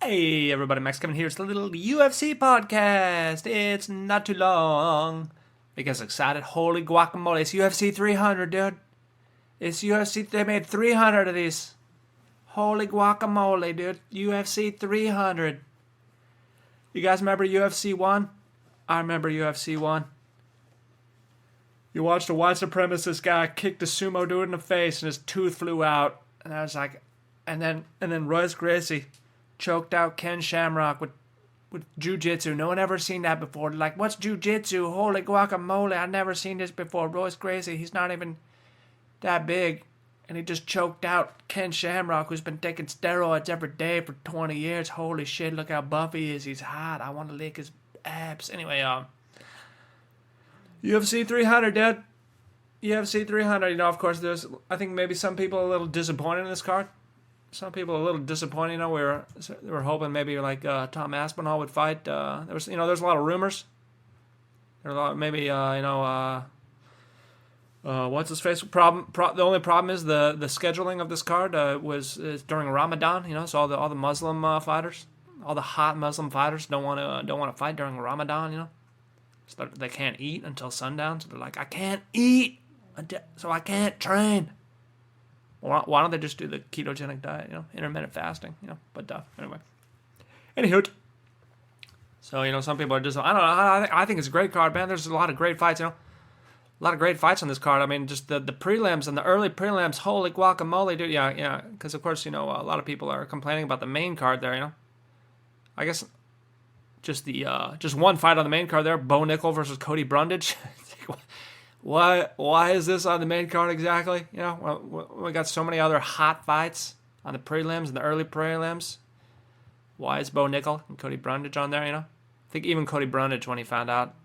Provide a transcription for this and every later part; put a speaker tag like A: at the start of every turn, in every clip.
A: Hey everybody, Max coming here. It's a little UFC podcast. It's not too long. Because excited. Holy guacamole. It's UFC 300, dude. It's UFC. They made 300 of these. Holy guacamole, dude. UFC 300. You guys remember UFC 1? I remember UFC 1. You watched a white supremacist guy kick the sumo dude in the face and his tooth flew out. And I was like, and then Royce Gracie choked out Ken Shamrock with jiu-jitsu. No one ever seen that before. Like, what's jiu-jitsu? Holy guacamole, I've never seen this before. Royce Gracie, he's not even that big. And he just choked out Ken Shamrock, who's been taking steroids every day for 20 years. Holy shit, look how buff he is. He's hot. I want to lick his abs. Anyway, UFC 300, dude. UFC 300, of course, I think maybe some people are a little disappointed in this card. Some people are a little disappointed. We were hoping maybe like Tom Aspinall would fight. There's a lot of rumors. There were a lot, maybe what's his face? The only problem is the scheduling of this card is during Ramadan. So all the Muslim fighters, all the hot Muslim fighters don't want to fight during Ramadan. So they can't eat until sundown. So they're like, I can't eat, so I can't train. Why don't they just do the ketogenic diet, intermittent fasting, But anyway. Anywho. So, some people are just, I don't know, I think it's a great card, man. There's a lot of great fights, A lot of great fights on this card. I mean, just the prelims and the early prelims, holy guacamole, dude. Yeah. Because, of course, a lot of people are complaining about the main card there, I guess just one fight on the main card there, Bo Nickal versus Cody Brundage. Why is this on the main card exactly? We got so many other hot fights on the prelims and the early prelims. Why is Bo Nickal and Cody Brundage on there? I think even Cody Brundage, when he found out,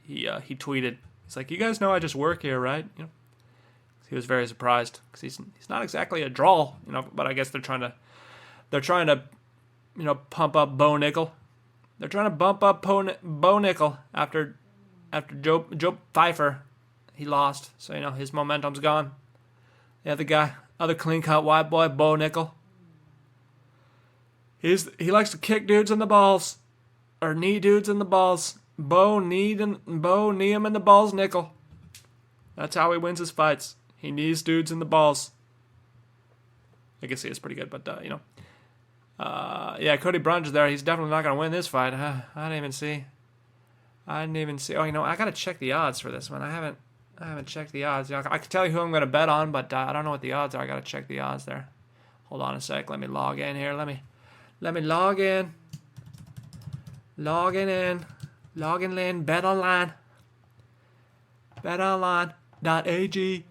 A: he tweeted, he's like, "You guys know I just work here, right?" He was very surprised because he's not exactly a draw, But I guess they're trying to pump up Bo Nickal. They're trying to bump up Bo Nickal after Joe Pfeiffer. He lost, so his momentum's gone. They have the other clean-cut white boy, Bo Nickal. He likes to kick dudes in the balls, or knee dudes in the balls. Bo knee him in the balls, Nickal. That's how he wins his fights. He knees dudes in the balls. I guess he is pretty good, but Cody Brundage there. He's definitely not going to win this fight. I didn't even see. Oh, I got to check the odds for this one. I haven't checked the odds. I can tell you who I'm going to bet on, but I don't know what the odds are. I got to check the odds there. Hold on a sec. Let me log in here. Let me log in. Logging in. Bet online. BetOnline.ag.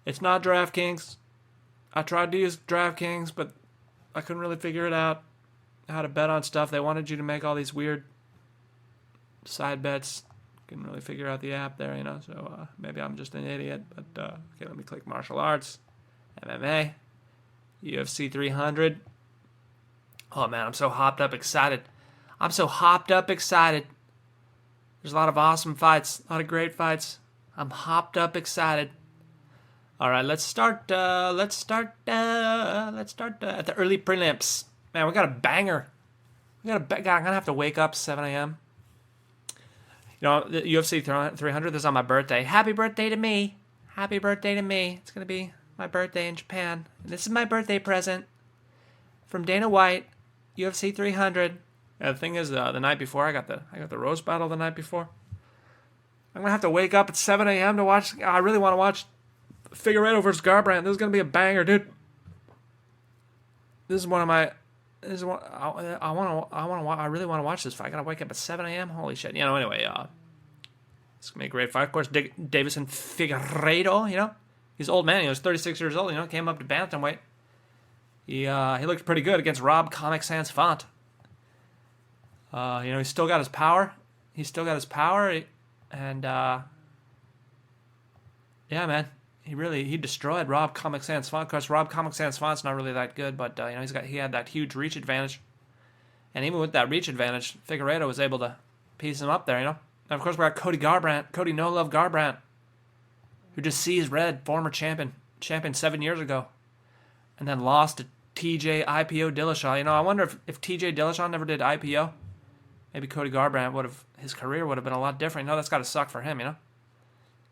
A: It's not DraftKings. I tried to use DraftKings, but I couldn't really figure it out. How to bet on stuff. They wanted you to make all these weird side bets. Couldn't really figure out the app there, So maybe I'm just an idiot. But okay, let me click martial arts, MMA, UFC 300. Oh man, I'm so hopped up excited. There's a lot of awesome fights, a lot of great fights. I'm hopped up excited. All right, let's start at the early prelims. Man, we got a banger. I'm gonna have to wake up 7 a.m. The UFC 300 is on my birthday. Happy birthday to me. It's gonna be my birthday in Japan. And this is my birthday present from Dana White. UFC 300. And the thing is, the night before I got the roast battle the night before. I'm gonna have to wake up at 7 a.m. to watch. I really want to watch Figueiredo versus Garbrandt. This is gonna be a banger, dude. This is one of my. This is what I really want to watch this fight. I gotta wake up at 7 a.m. Holy shit! Anyway, it's gonna be a great fight. Of course, Davison Figueiredo. He's an old man. He was 36 years old. Came up to bantamweight. He looked pretty good against Rob Comic Sans Font. He's still got his power. And yeah, man. He destroyed Rob Comic Sans Font. Of course, Rob Comic Sans Font's not really that good, but he had that huge reach advantage. And even with that reach advantage, Figueiredo was able to piece him up there, And of course, we got Cody No Love Garbrandt, who just sees red, former champion 7 years ago, and then lost TJ IPO Dillashaw. You know, I wonder if TJ Dillashaw never did IPO, maybe Cody Garbrandt his career would have been a lot different. You know, that's got to suck for him, you know?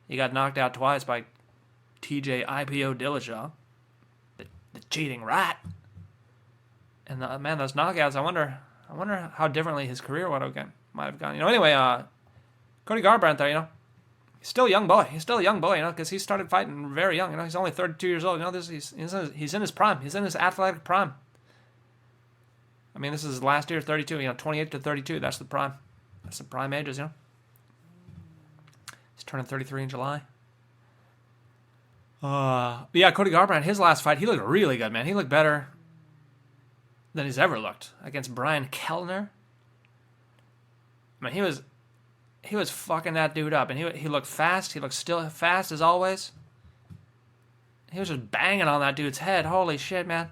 A: He got knocked out twice by TJ IPO Dillashaw, the cheating rat. And man, those knockouts, I wonder how differently his career might have gone. You know, anyway, Cody Garbrandt there, you know, he's still a young boy. He's still a young boy, you know, because he started fighting very young. You know, he's only 32 years old. You know, he's in his prime. He's in his athletic prime. I mean, this is his last year, 32. You know, 28 to 32. That's the prime. That's the prime ages. You know, he's turning 33 in July. But yeah, Cody Garbrandt, his last fight, he looked really good, man. He looked better than he's ever looked against Brian Kellner. I mean, he was fucking that dude up, and he looked fast. He looked still fast as always. He was just banging on that dude's head. Holy shit, man!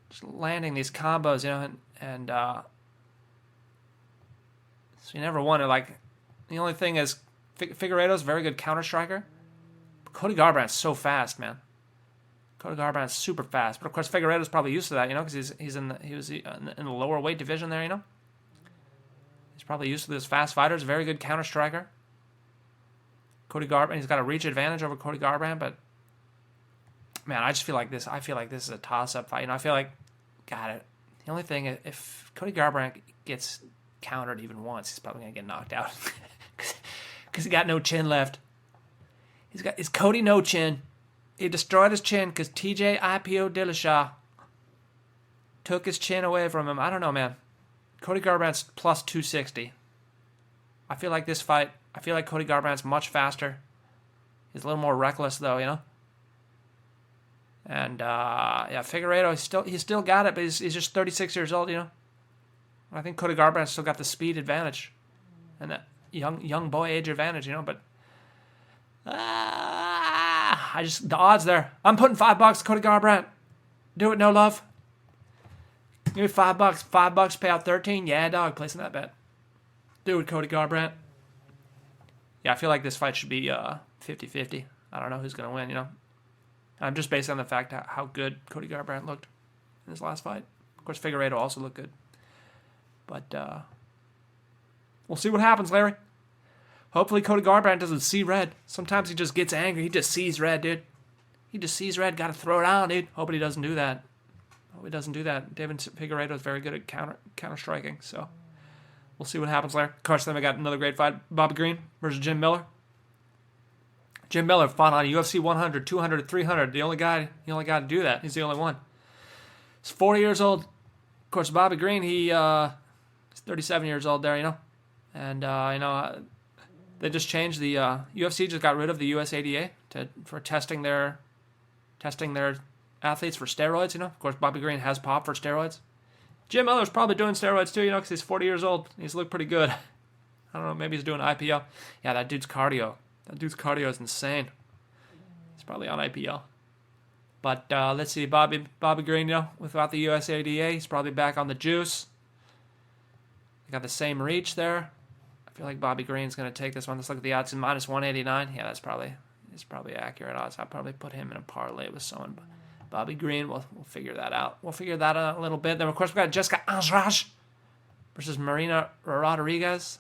A: Just landing these combos, you know, and so you never wonder. Like, the only thing is, Figueiredo's a very good counter striker. But Cody Garbrandt's so fast, man. Cody Garbrandt's super fast, but of course Figueiredo's probably used to that, you know, because he was in the lower weight division there, you know. He's probably used to this fast fighters. Very good counter striker. Cody Garbrandt, he's got a reach advantage over Cody Garbrandt, but man, I just feel like this. I feel like this is a toss-up fight. You know, I feel like, God, the only thing, if Cody Garbrandt gets countered even once, he's probably gonna get knocked out because he got no chin left. Is Cody no chin? He destroyed his chin because TJ IPO Dillashaw took his chin away from him. I don't know, man. Cody Garbrandt's plus 260. I feel like this fight, I feel like Cody Garbrandt's much faster. He's a little more reckless, though, you know? And, yeah, Figueiredo, he's still got it, but he's just 36 years old, you know? I think Cody Garbrandt's still got the speed advantage and that young boy age advantage, you know? But, the odds there. I'm putting $5, Cody Garbrandt. Do it, no love. Give me $5. $5, pay out 13. Yeah, dog, placing that bet. Do it, Cody Garbrandt. Yeah, I feel like this fight should be 50-50. I don't know who's going to win, you know. I'm just based on the fact how good Cody Garbrandt looked in his last fight. Of course, Figueiredo also looked good. But we'll see what happens, Larry. Hopefully Cody Garbrandt doesn't see red. Sometimes he just gets angry. He just sees red, dude. He just sees red. Got to throw it on, dude. Hope he doesn't do that. Hope he doesn't do that. David Figueiredo is very good at counter striking. So we'll see what happens there. Of course, then we got another great fight. Bobby Green versus Jim Miller. Jim Miller fought on UFC 100, 200, 300. The only guy to do that. He's the only one. He's 40 years old. Of course, Bobby Green, he's 37 years old there, you know. And, you know, they just changed the UFC just got rid of the USADA for testing their athletes for steroids, you know. Of course, Bobby Green has popped for steroids. Jim Miller's probably doing steroids too, you know, because he's 40 years old. He's looked pretty good. I don't know, maybe he's doing IPO. Yeah, that dude's cardio is insane. He's probably on IPO. But let's see, Bobby Green, you know, without the USADA, he's probably back on the juice. He got the same reach there. I feel like Bobby Green's going to take this one. Let's look at the odds. Minus 189. Yeah, it's probably accurate odds. I'll probably put him in a parlay with someone. Bobby Green, we'll figure that out. We'll figure that out a little bit. Then, of course, we got Jessica Andrade versus Marina Rodriguez.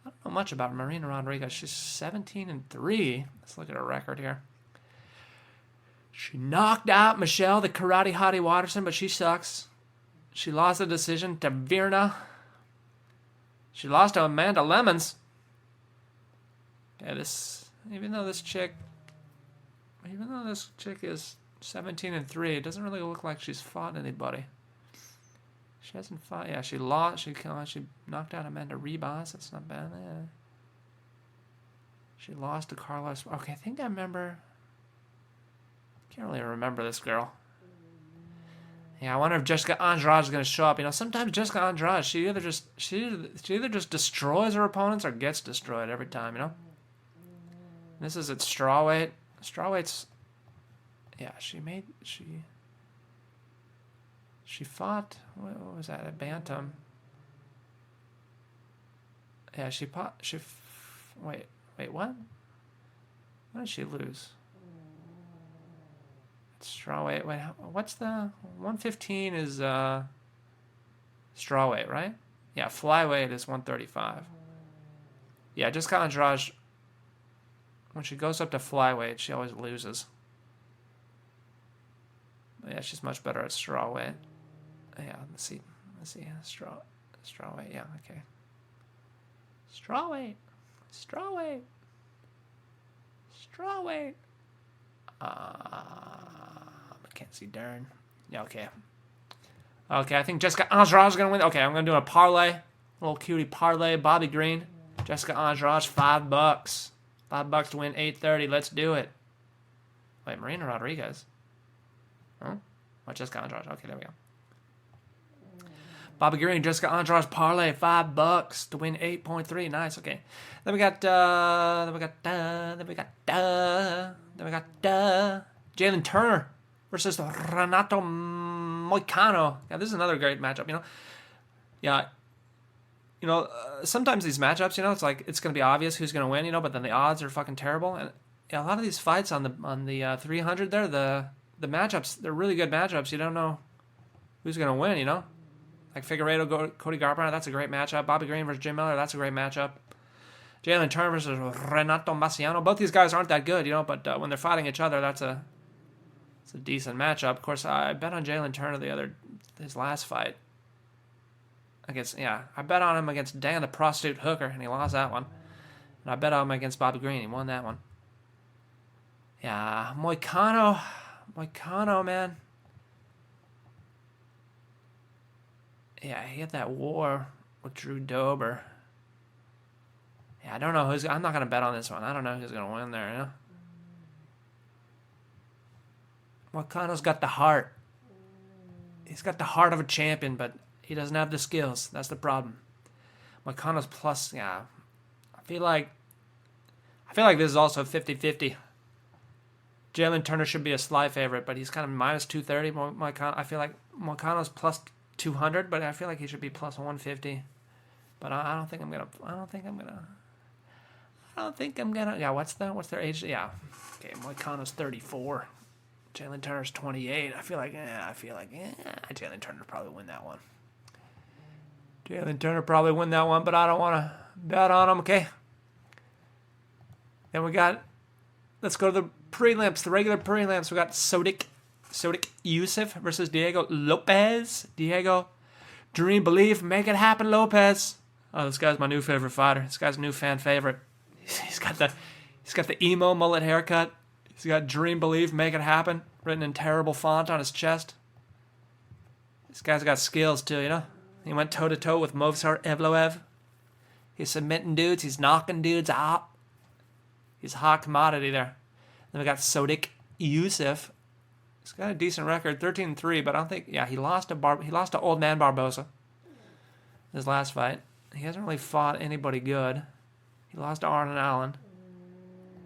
A: I don't know much about Marina Rodriguez. She's 17-3. Let's look at her record here. She knocked out Michelle, the Karate Hottie Watterson, but she sucks. She lost the decision to Virna. She lost to Amanda Lemons. Yeah, even though this chick is 17-3, it doesn't really look like she's fought anybody. She hasn't fought. Yeah, she lost. She knocked out Amanda Ribas. That's not bad. Yeah. She lost to Carlos. Okay, I think I remember. Can't really remember this girl. Yeah, I wonder if Jessica Andrade is going to show up. You know, sometimes Jessica Andrade, she either just destroys her opponents or gets destroyed every time. You know. This is at strawweight. Strawweight's. Yeah, she fought. What was that? A bantam. Yeah, wait, what? What did she lose? Strawweight. Wait, what's the 115 is strawweight, right? Yeah, flyweight is 135. Yeah, Jessica Andrade, when she goes up to flyweight, she always loses. Yeah, she's much better at strawweight. Yeah, let's see. Strawweight, yeah, okay. Strawweight. Mackenzie Dern. Yeah, okay. Okay, I think Jessica Andrade is going to win. Okay, I'm going to do a parlay. Little cutie parlay. Bobby Green. Jessica Andrade, $5. $5 to win 830. Let's do it. Wait, Marina Rodriguez. Huh? Oh, Jessica Andrade. Okay, there we go. Bobby Green, Jessica Andrade parlay, $5 to win 8.3. Nice. Okay. Then we got Jalen Turner versus Renato Moicano. Yeah, this is another great matchup. Yeah. Sometimes these matchups, it's like it's gonna be obvious who's gonna win, but then the odds are fucking terrible. And yeah, a lot of these fights on the 300 there, the matchups, they're really good matchups. You don't know who's gonna win, Like Figueiredo, Cody Garbrandt, that's a great matchup. Bobby Green versus Jim Miller, that's a great matchup. Jalen Turner versus Renato Maciano. Both these guys aren't that good, but when they're fighting each other, it's a decent matchup. Of course, I bet on Jalen Turner his last fight. I bet on him against Dan the Prostitute Hooker, and he lost that one. And I bet on him against Bobby Green, he won that one. Yeah, Moicano, man. Yeah, he had that war with Drew Dober. Yeah, I don't know I'm not going to bet on this one. I don't know who's going to win there, Moicano's got the heart. He's got the heart of a champion, but he doesn't have the skills. That's the problem. Moicano's plus, yeah. I feel like this is also 50-50. Jalen Turner should be a slight favorite, but he's kind of minus 230. Moicano, I feel like Moicano's plus 200, but I feel like he should be plus 150. But I don't think I'm gonna. Yeah, what's their age? Yeah, okay. Moicano's 34. Jalen Turner's 28. I feel like Jalen Turner probably win that one. But I don't want to bet on him. Okay. Then let's go to the prelims, the regular prelims. We got Sodiq Yusuff versus Diego Lopes. Diego, dream, believe, make it happen, Lopes. Oh, this guy's my new favorite fighter. This guy's a new fan favorite. He's got the emo mullet haircut. He's got dream, believe, make it happen written in terrible font on his chest. This guy's got skills too, He went toe to toe with Movsar Evloev. He's submitting dudes. He's knocking dudes out. He's a hot commodity there. Then we got Sodiq Yusuff. He's got a decent record, 13-3, but I don't think. Yeah, he lost to Old Man Barboza. His last fight. He hasn't really fought anybody good. He lost to Arnon Allen.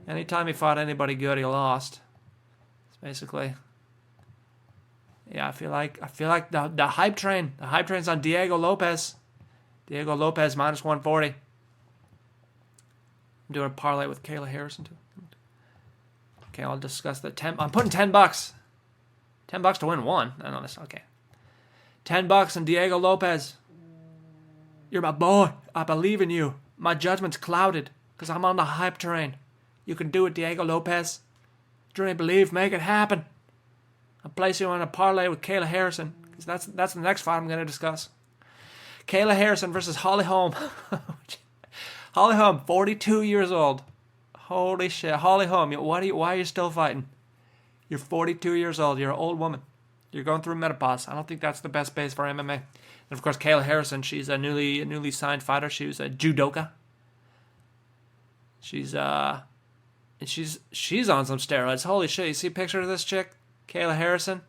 A: Anytime he fought anybody good, he lost. It's basically. Yeah, I feel like the hype train. The hype train's on Diego Lopes. Diego Lopes minus 140. I'm doing a parlay with Kayla Harrison too. Okay, I'll discuss the 10. I'm putting $10. $10 to win one. I know this. Okay. $10 and Diego Lopes. You're my boy. I believe in you. My judgment's clouded because I'm on the hype train. You can do it, Diego Lopes. Dream, believe, make it happen. I'll place you on a parlay with Kayla Harrison because that's the next fight I'm going to discuss. Kayla Harrison versus Holly Holm. Holly Holm, 42 years old. Holy shit. Holly Holm, why are you still fighting? You're 42 years old. You're an old woman. You're going through menopause. I don't think that's the best base for MMA. And of course, Kayla Harrison, she's a newly signed fighter. She was a judoka. She's on some steroids. Holy shit. You see a picture of this chick? Kayla Harrison?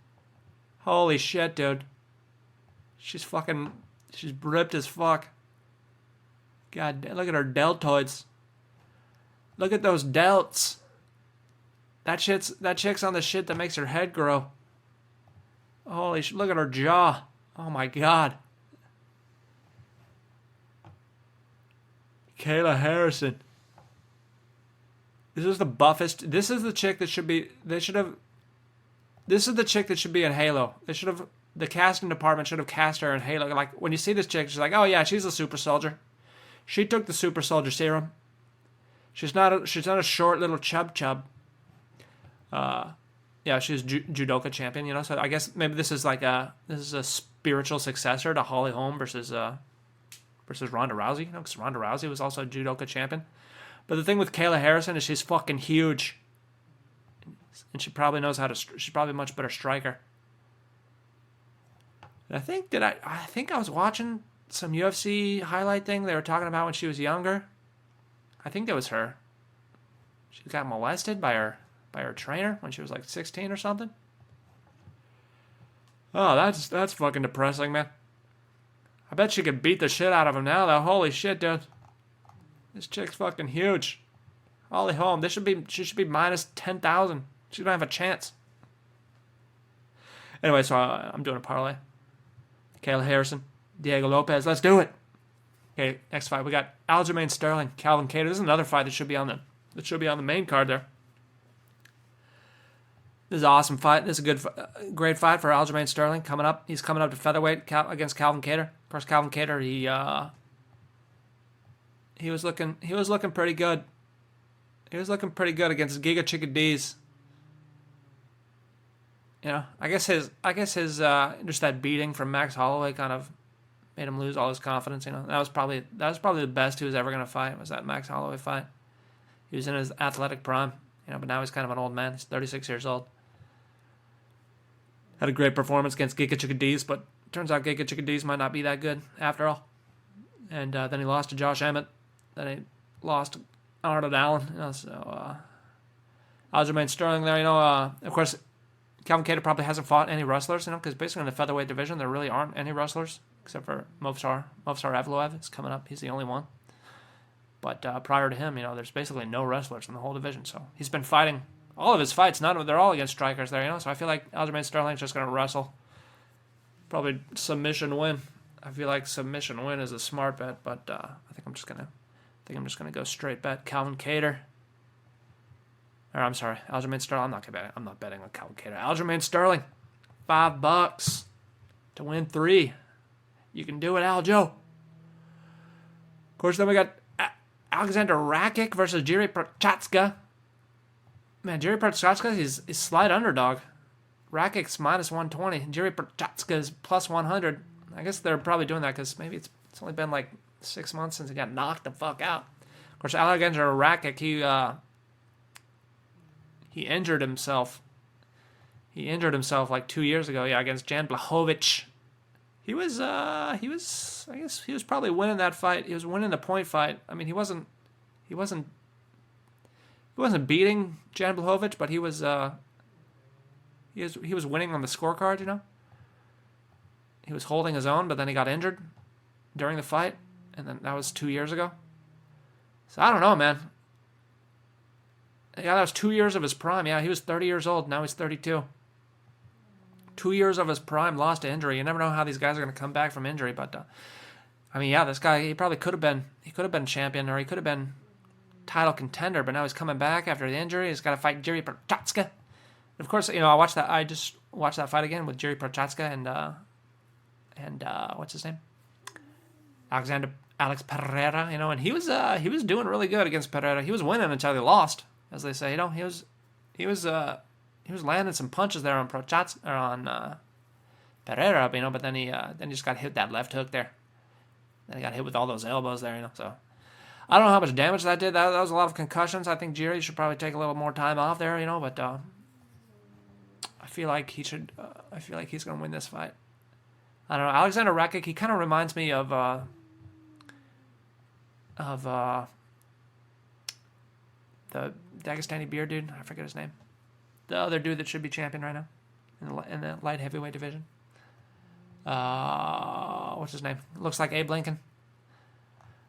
A: Holy shit, dude. She's ripped as fuck. God, look at her deltoids. Look at those delts. That chick's on the shit that makes her head grow. Holy shit, look at her jaw. Oh my god. Kayla Harrison. This is the buffest. This is the chick that they should have This is the chick that should be in Halo. The casting department should have cast her in Halo. Like, when you see this chick, she's like, oh yeah, she's a super soldier. She took the super soldier serum. She's not a short little chub. Yeah, she's judoka champion, you know. So I guess maybe this is a spiritual successor to Holly Holm versus Ronda Rousey, you know, because Ronda Rousey was also a judoka champion. But the thing with Kayla Harrison is she's fucking huge, and she probably knows how to. She's probably a much better striker. And I think I was watching some UFC highlight thing they were talking about when she was younger. I think that was her. She got molested by her trainer when she was like 16 or something. Oh, that's fucking depressing, man. I bet she could beat the shit out of him now, though. Holy shit, dude. This chick's fucking huge. Holly Holm. She should be minus 10,000. She don't have a chance. Anyway, so I'm doing a parlay. Kayla Harrison, Diego Lopes. Let's do it. Okay, next fight we got Aljamain Sterling, Calvin Kattar. This is another fight that should be on the main card there. This is an awesome fight. This is a great fight for Aljamain Sterling coming up. He's coming up to featherweight against Calvin Kattar. Of course, Calvin Kattar, he was looking pretty good. He was looking pretty good against Giga Chikadze. You know, I guess his just that beating from Max Holloway kind of made him lose all his confidence. You know, that was probably the best he was ever going to fight, was that Max Holloway fight. He was in his athletic prime, you know, but now he's kind of an old man. He's 36 years old. Had a great performance against Giga Chikadze, but turns out Giga Chikadze might not be that good after all. And then he lost to Josh Emmett. Then he lost to Arnold Allen. You know, so Aljamain Sterling there. You know, of course, Calvin Kattar probably hasn't fought any wrestlers. You know, because basically in the featherweight division there really aren't any wrestlers except for Movsar Evloev is coming up. He's the only one. But prior to him, you know, there's basically no wrestlers in the whole division. So he's been fighting all of his fights. They're all against strikers there, you know. So I feel like Aljamain Sterling's just going to wrestle. Probably submission win. I feel like submission win is a smart bet, but I think I'm just gonna go straight bet Calvin Kattar. Or I'm sorry, Aljamain Sterling. I'm not betting on Calvin Kattar. Aljamain Sterling, $5 to win 3. You can do it, Aljo. Of course, then we got Alexander Rakić versus Jiri Procházka. Man, Jiri Procházka is slight underdog. Rakic's minus 120. Jiri Procházka is plus 100. I guess they're probably doing that because maybe it's only been like 6 months since he got knocked the fuck out. Of course, Alexander Rakić, he injured himself. He injured himself like 2 years ago, against Jan Blachowicz. He was probably winning that fight. He was winning the point fight. I mean, he wasn't beating Jan Blachowicz, but he was winning on the scorecard, you know. He was holding his own, but then he got injured during the fight, and then that was 2 years ago. So I don't know, man. Yeah, that was 2 years of his prime. Yeah, he was 30 years old. Now he's 32. 2 years of his prime lost to injury. You never know how these guys are going to come back from injury, but I mean, yeah, this guy, he probably could have been champion, or he could have been title contender, but now he's coming back after the injury. He's got to fight Jiri Procházka. Of course, you know, I just watched that fight again with Jiri Procházka and what's his name? Alex Pereira, you know, and he was doing really good against Pereira. He was winning until he lost, as they say. You know, he was landing some punches there on Procházka or on Pereira, you know, but then he just got hit that left hook there. Then he got hit with all those elbows there, you know. So I don't know how much damage that did. That was a lot of concussions. I think Jiri should probably take a little more time off there, you know, but I feel like he should. I feel like he's going to win this fight. I don't know. Alexander Rakić, he kind of reminds me of the Dagestani beard dude. I forget his name. The other dude that should be champion right now in the light heavyweight division. What's his name? Looks like Abe Lincoln.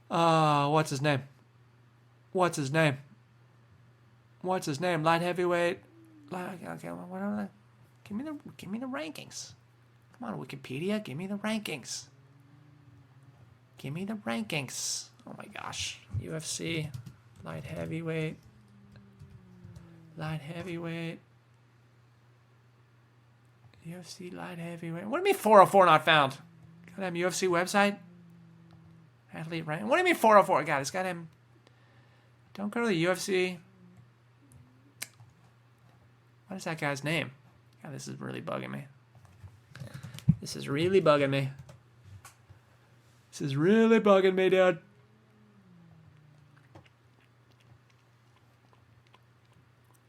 A: What's his name? Light heavyweight. Okay, what are they? Give me the rankings. Come on, Wikipedia, give me the rankings. Oh my gosh. UFC, light heavyweight. UFC light heavyweight. What do you mean 404 not found? Goddamn UFC website. Athlete rank. What do you mean 404? God, it's goddamn. Don't go to the UFC. What is that guy's name? God, this is really bugging me. This is really bugging me. This is really bugging me, dude.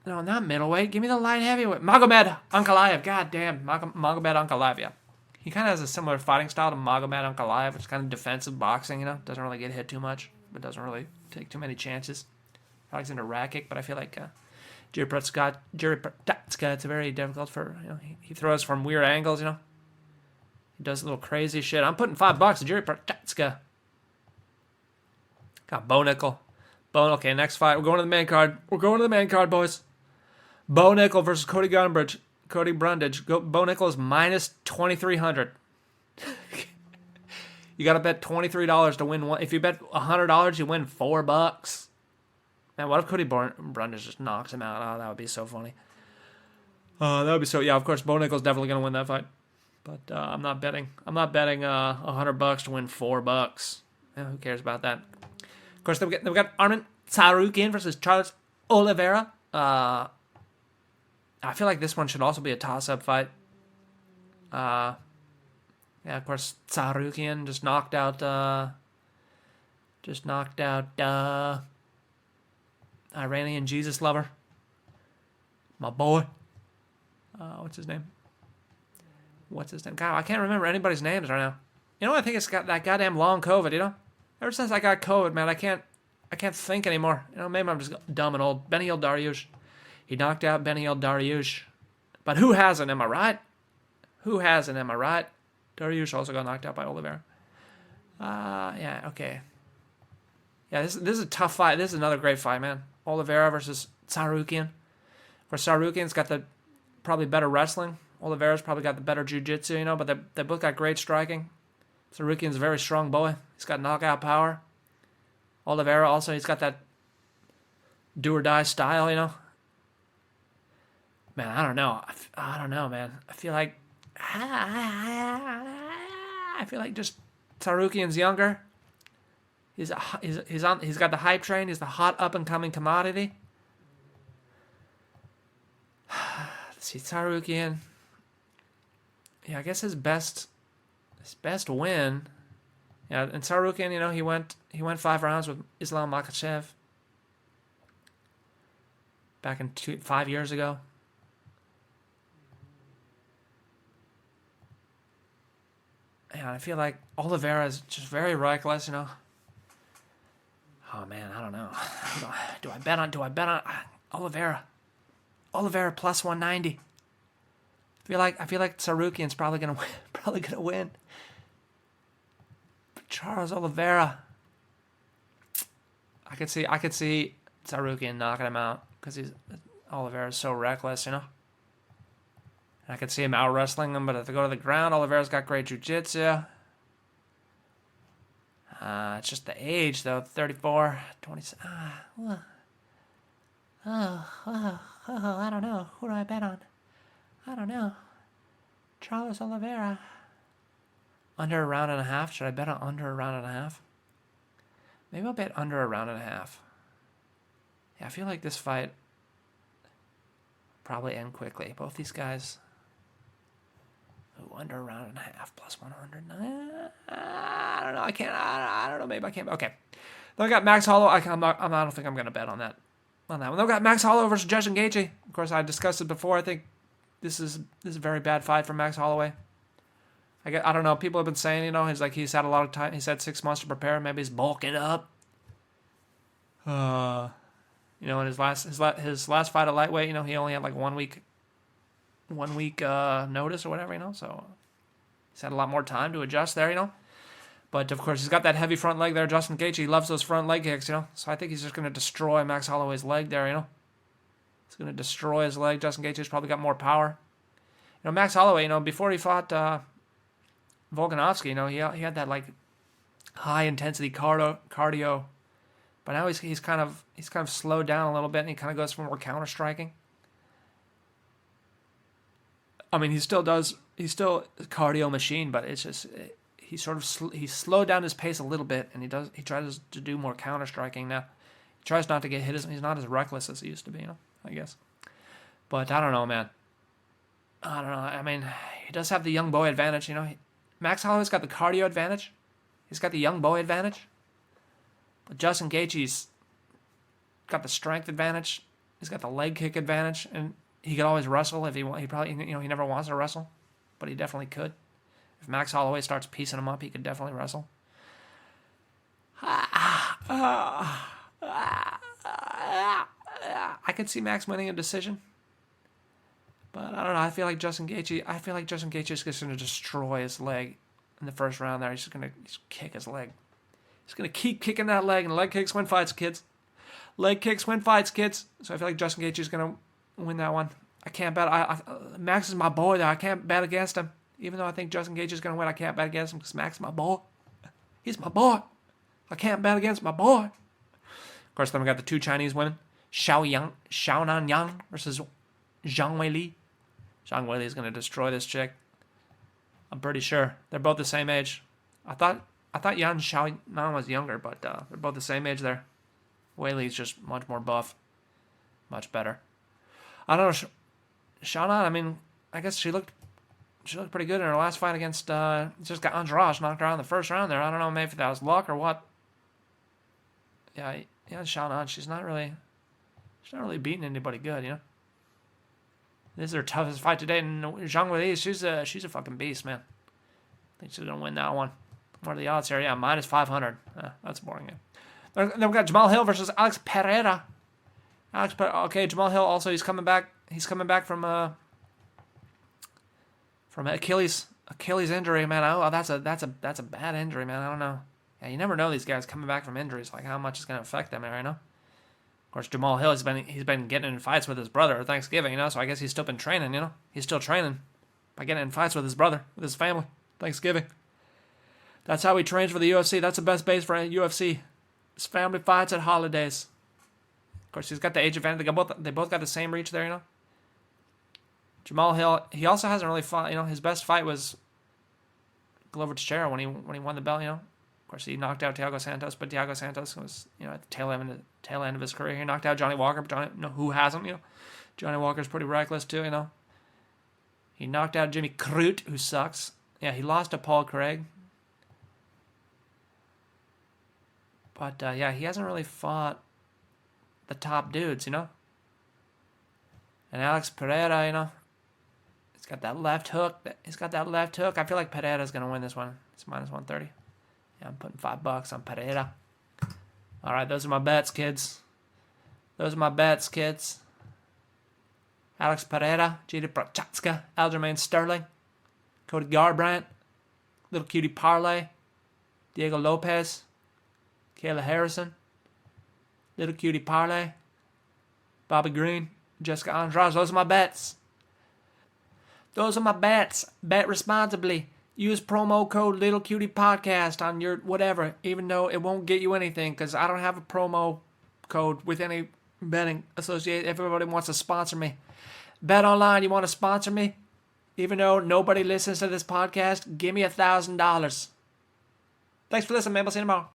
A: No, not middleweight. Give me the light heavyweight. Magomed Ankalaev. God damn. Magomed Ankalaev, yeah. He kind of has a similar fighting style to Magomed Ankalaev. It's kind of defensive boxing, you know. Doesn't really get hit too much, but doesn't really take too many chances. Alexander Rakić, but I feel like Jiri Procházka, it's very difficult for, you know, he throws from weird angles, you know. He does a little crazy shit. I'm putting $5 to Jiri Procházka. Got Bo Nickal. Okay, next fight. We're going to the main card. We're going to the main card, boys. Bo Nickal versus Cody Garbrandt. Cody Brundage. Bo Nickal is minus 2,300. You got to bet $23 to win one. If you bet $100, you win $4. Man, what if Cody Brundage just knocks him out? Oh, that would be so funny. That would be so. Yeah, of course, Bo Nickal's definitely gonna win that fight. But I'm not betting. I'm not betting $100 to win $4. Yeah, who cares about that? Of course, then we got Armin Tsarukyan versus Charles Oliveira. I feel like this one should also be a toss-up fight. Yeah, of course, Tsarukyan just knocked out Iranian Jesus lover. My boy. What's his name? God, I can't remember anybody's names right now. You know, I think it's got that goddamn long COVID, you know? Ever since I got COVID, man, I can't think anymore. You know, maybe I'm just dumb and old. Beneil Dariush. He knocked out Beneil Dariush. But who hasn't, am I right? Who hasn't, am I right? Dariush also got knocked out by Oliveira. Yeah, okay. Yeah, this is a tough fight. This is another great fight, man. Oliveira versus Tsarukyan. For Tsarukyan's got the probably better wrestling. Oliveira's probably got the better jiu-jitsu, you know, but they both got great striking. Tsarukyan's a very strong boy. He's got knockout power. Oliveira also, he's got that do-or-die style, you know. Man, I don't know, man. I feel like just Tsarukyan's younger. He's got the hype train. He's the hot up-and-coming commodity. Let's see, Tsarukyan. Yeah, I guess his best win. Yeah, and Tsarukyan, you know, he went 5 rounds with Islam Makhachev back in 5 years ago. Yeah, I feel like Oliveira is just very reckless, you know. Oh man, I don't know. Do I bet on Oliveira? Oliveira plus 190. I feel like Tsarukyan's probably gonna win. But Charles Oliveira. I could see Tsarukyan knocking him out because Oliveira's so reckless, you know. I could see him out wrestling him, but if they go to the ground, Oliveira's got great jiu-jitsu. It's just the age, though. 34, 20. I don't know. Who do I bet on? I don't know. Charles Oliveira. Under a round and a half? Should I bet on under a round and a half? Maybe I'll bet under a round and a half. Yeah, I feel like this fight probably end quickly. Both these guys. Ooh, under a round and a half plus 100. I don't know. I don't know. Maybe I can't. Okay. Then we got Max Holloway. I don't think I'm going to bet on that. Then we got Max Holloway versus Zhang Gaethje. Of course, I discussed it before. I think this is a very bad fight for Max Holloway. I don't know. People have been saying, you know, he's had a lot of time. He's had 6 months to prepare. Maybe he's bulking up. You know, in his last fight at lightweight, you know, he only had like 1 week notice or whatever, you know. So he's had a lot more time to adjust there, you know. But of course, he's got that heavy front leg there. Justin Gaethje, he loves those front leg kicks, you know. So I think he's just going to destroy Max Holloway's leg there, you know. He's going to destroy his leg. Justin Gaethje's probably got more power. You know, Max Holloway, you know, before he fought Volkanovski, you know, he had that like high intensity cardio, but now he's kind of slowed down a little bit, and he kind of goes for more counter striking. I mean, he still does. He's still a cardio machine, but it's just he sort of he slowed down his pace a little bit, and he tries to do more counter striking now. He tries not to get hit. He's not as reckless as he used to be, I guess. But I don't know, man. I don't know. I mean, he does have the young boy advantage, Max Holloway's got the cardio advantage. He's got the young boy advantage. But Justin Gaethje's got the strength advantage. He's got the leg kick advantage, and he could always wrestle if he want. He probably, he never wants to wrestle, but he definitely could. If Max Holloway starts piecing him up, he could definitely wrestle. I could see Max winning a decision, but I don't know. I feel like Justin Gaethje is just going to destroy his leg in the first round. There, he's going to kick his leg. He's going to keep kicking that leg, and leg kicks win fights, kids. Leg kicks win fights, kids. So I feel like Justin Gaethje is going to win that one. I can't bet. Max is my boy, though. I can't bet against him. Even though I think Justin Gaethje is going to win, I can't bet against him because Max is my boy. He's my boy. I can't bet against my boy. Of course, then we got the two Chinese women. Xiaonan Yang versus Zhang Weili. Zhang Weili is going to destroy this chick. I'm pretty sure. They're both the same age. I thought Yan Xiaonan was younger, but they're both the same age there. Weili's just much more buff. Much better. I don't know. Xiaonan, I mean, I guess she looked pretty good in her last fight against just got Andrade knocked her out in the first round there. I don't know, maybe that was luck or what. Yeah, Xiaonan, she's not really beating anybody good, This is her toughest fight today, and Zhang Weili, she's a fucking beast, man. I think she's gonna win that one. What are the odds here? Yeah, minus 500. That's a boring game. Then we got Jamal Hill versus Alex Pereira. Okay, Jamal Hill also he's coming back. He's coming back from Achilles injury, man. Oh, that's a bad injury, man. I don't know. Yeah, you never know these guys coming back from injuries, like how much it's gonna affect them, right now. Of course, Jamal Hill he's been getting in fights with his brother at Thanksgiving, So I guess he's still been training, He's still training by getting in fights with his brother, with his family. Thanksgiving. That's how he trains for the UFC. That's the best base for UFC. His family fights at holidays. Of course, he's got the age advantage. They both got the same reach there, Jamal Hill, he also hasn't really fought. His best fight was Glover Teixeira when he won the belt. Of course, he knocked out Thiago Santos, but Thiago Santos was at the tail end of his career. He knocked out Johnny Walker, but who hasn't? Johnny Walker's pretty reckless too. He knocked out Jimmy Crute, who sucks. Yeah, he lost to Paul Craig. But, yeah, he hasn't really fought the top dudes, And Alex Pereira, he's got that left hook. I feel like Pereira's going to win this one. It's minus 130. Yeah, I'm putting $5 on Pereira. All right, those are my bets, kids. Alex Pereira, Jiri Procházka, Aljamain Sterling, Cody Garbrandt, Little Cutie Parlay, Diego Lopes, Kayla Harrison, Little Cutie Parlay, Bobby Green, Jessica Andrade. Those are my bets. Bet responsibly. Use promo code Little Cutie Podcast on your whatever, even though it won't get you anything because I don't have a promo code with any betting associated. Everybody wants to sponsor me. Bet online, you want to sponsor me? Even though nobody listens to this podcast, give me $1,000. Thanks for listening, man. We'll see you tomorrow.